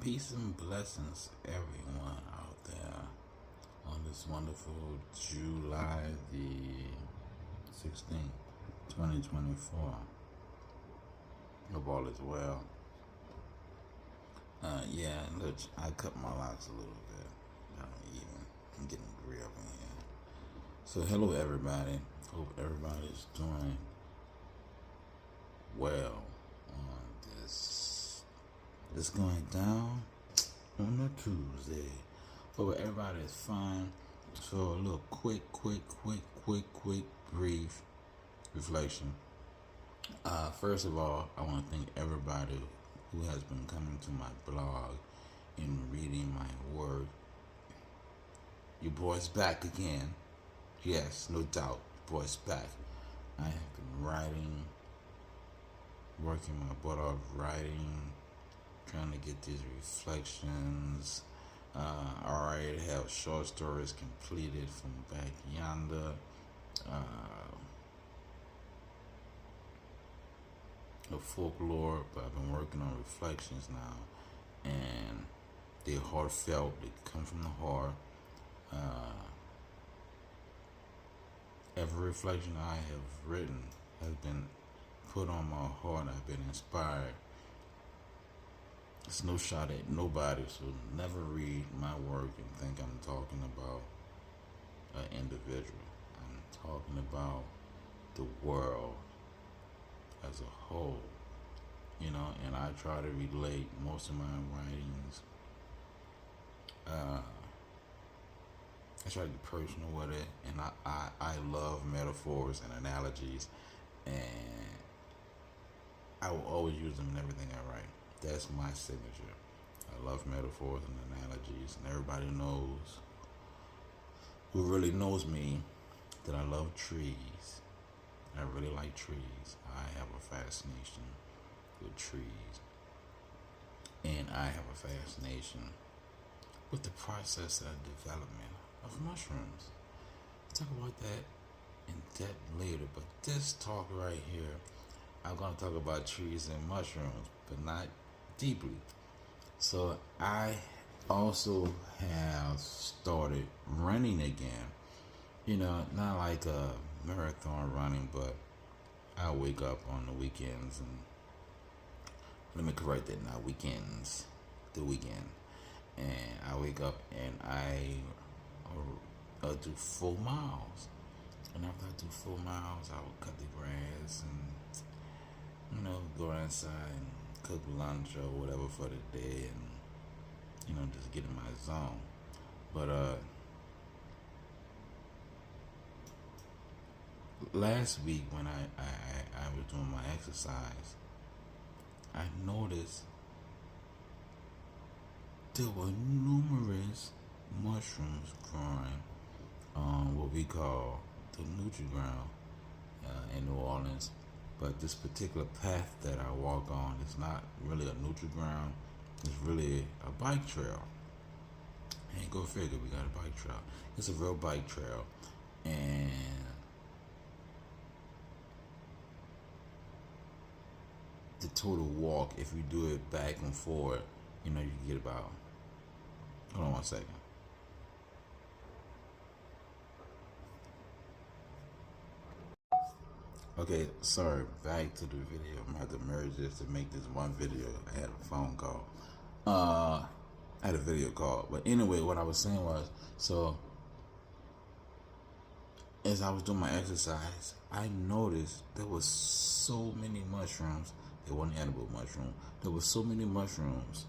Peace and blessings, everyone out there, on this wonderful July the 16th, 2024. Hope all is well. Yeah, look, I cut my locks a little bit. I'm getting gray up in here. So, hello, everybody. Hope everybody's doing well on this. It's going down on a Tuesday. Hope everybody is fine. So a little quick, brief reflection. First of all, I want to thank everybody who has been coming to my blog and reading my work. Your boy's back again. Yes, no doubt, boy's back. I have been writing, working my butt off writing, trying to get these reflections. I already have short stories completed from back yonder. The folklore, but I've been working on reflections now, and they're heartfelt. They come from the heart. Every reflection I have written has been put on my heart. I've been inspired. It's no shot at nobody, so never read my work and think I'm talking about an individual. I'm talking about the world as a whole, and I try to relate most of my writings. I try to be personal with it, and I love metaphors and analogies, and I will always use them in everything I write. That's my signature. I love metaphors and analogies, and everybody knows, who really knows me, that I love trees. I really like trees. I have a fascination with trees, and I have a fascination with the process of development of mushrooms. I'll talk about that in depth later, but this talk right here, I'm going to talk about trees and mushrooms, but not deeply. So I also have started running again. Not like a marathon running, but I wake up on the weekends, and let me correct that now, the weekend. And I wake up and I do 4 miles. And after I do 4 miles, I will cut the grass and, go outside and cook lunch or whatever for the day, and, just get in my zone. But, last week when I was doing my exercise, I noticed there were numerous mushrooms growing on what we call the Nutri-Ground in New Orleans. But this particular path that I walk on is not really a Nutri-Ground. It's really a bike trail. And go figure, we got a bike trail. It's a real bike trail. And the total walk, if you do it back and forward, you can get about, hold on one second. Okay, sorry, back to the video. I'm going to have to merge this to make this one video. I had a phone call. I had a video call. But anyway, what I was saying was, so as I was doing my exercise, I noticed there was so many mushrooms. They weren't edible mushroom. There were so many mushrooms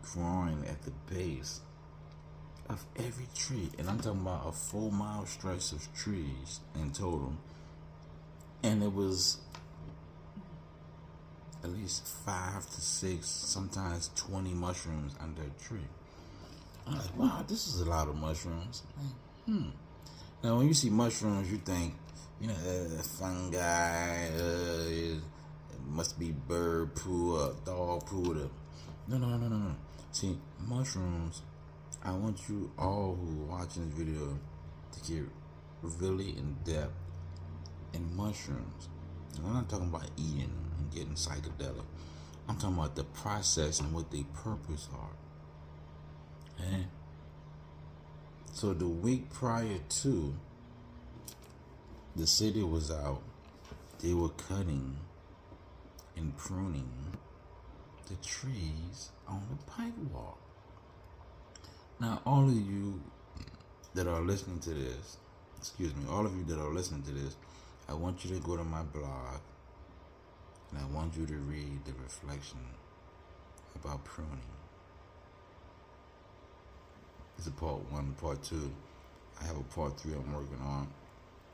growing at the base of every tree, and I'm talking about a 4-mile stretch of trees in total, and it was at least 5 to 6, sometimes 20 mushrooms under a tree. I'm like, wow, this is a lot of mushrooms. Now, when you see mushrooms, you think, fungi, it must be bird poo or dog poo. No. See, mushrooms, I want you all who are watching this video to get really in depth in mushrooms. And I'm not talking about eating and getting psychedelic. I'm talking about the process and what their purpose are. Okay? So the week prior to, the city was out. They were cutting and pruning the trees on the pike walk. Now, all of you that are listening to this, all of you that are listening to this, I want you to go to my blog and I want you to read the reflection about pruning. It's a part 1, part 2. I have a part 3 I'm working on.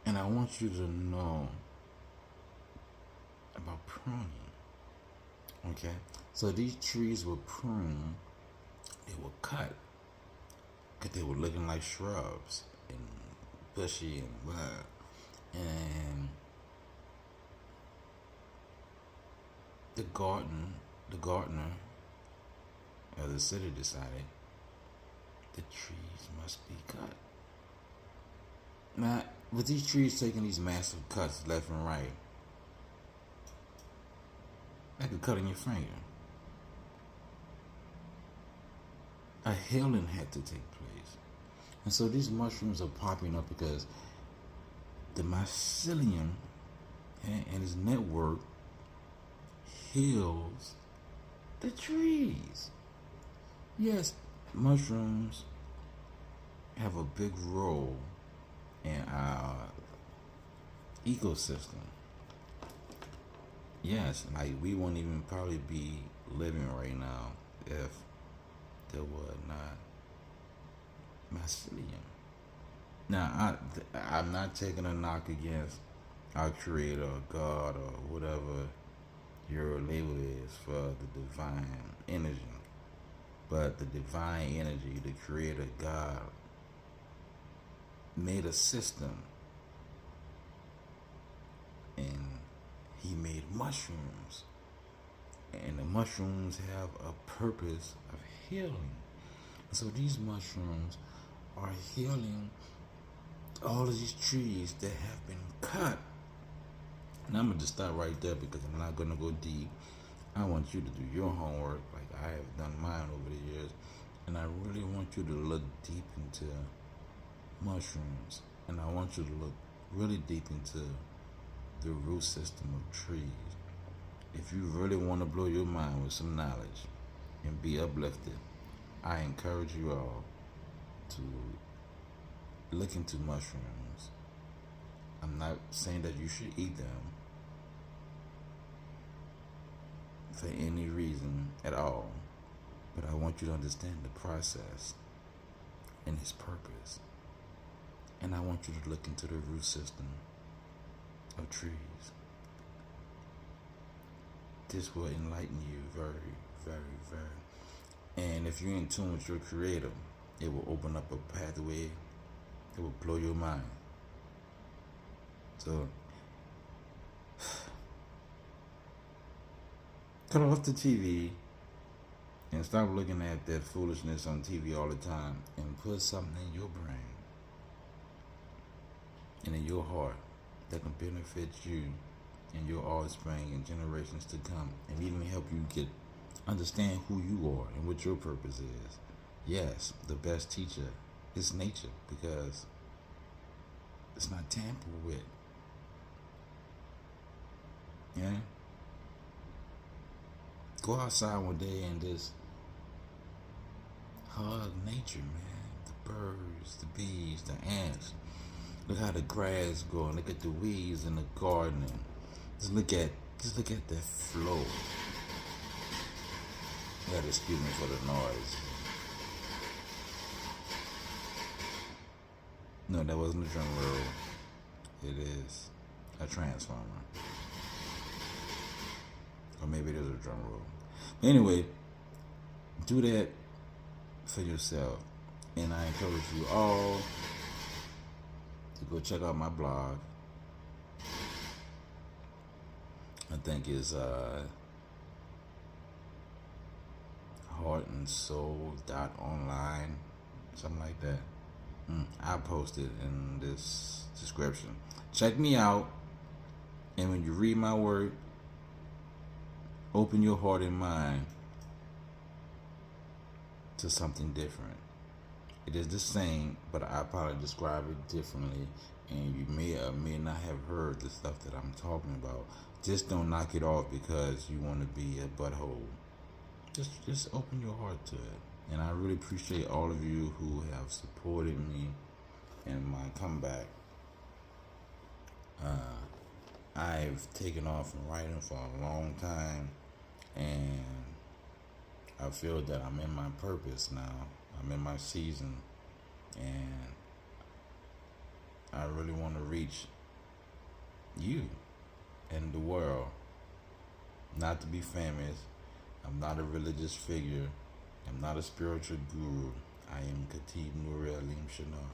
And I want you to know about pruning. Okay? So these trees were pruned, they were cut, because they were looking like shrubs and bushy and blah. And the gardener of the city decided the trees must be cut. Now, with these trees taking these massive cuts left and right, like a cut in your finger, a healing had to take place. And so these mushrooms are popping up because the mycelium and its network heals the trees. Yes, mushrooms have a big role in our ecosystem. Yes, like we won't even probably be living right now if there were not mycelium. Now, I'm not taking a knock against our creator or God or whatever your label is for the divine energy. But the divine energy, the creator God, made a system, and he made mushrooms, and the mushrooms have a purpose of healing. So these mushrooms are healing all of these trees that have been cut. And I'm going to just stop right there because I'm not going to go deep. I want you to do your homework like I have done mine over the years. And I really want you to look deep into mushrooms. And I want you to look really deep into the root system of trees. If you really want to blow your mind with some knowledge and be uplifted, I encourage you all to look into mushrooms. I'm not saying that you should eat them for any reason at all, but I want you to understand the process and its purpose. And I want you to look into the root system of trees. This will enlighten you very, very, very. And if you're in tune with your creator, it will open up a pathway. It will blow your mind. So, cut off the TV and stop looking at that foolishness on TV all the time and put something in your brain and in your heart that can benefit you and your offspring and generations to come, and even help you understand who you are and what your purpose is. Yes, the best teacher is nature, because it's not tampered with. Yeah? Go outside one day and just hug nature, man. The birds, the bees, the ants. Look how the grass growing. Look at the weeds in the garden. And just look at the flow. You gotta excuse me for the noise. No, that wasn't a drum roll. It is a transformer. Or maybe it is a drum roll. But anyway, do that for yourself. And I encourage you all to go check out my blog. I think it's heartandsoul.online, something like that. I'll post it in this description. Check me out, and when you read my work, Open your heart and mind to something different. It is the same, but I probably describe it differently, and you may or may not have heard the stuff that I'm talking about. Just don't knock it off because you want to be a butthole. Just open your heart to it. And I really appreciate all of you who have supported me in my comeback. I've taken off from writing for a long time, and I feel that I'm in my purpose now. I'm in my season, and I really want to reach you and the world. Not to be famous. I'm not a religious figure. I'm not a spiritual guru. I am Khatib Nuri Alim Shannah.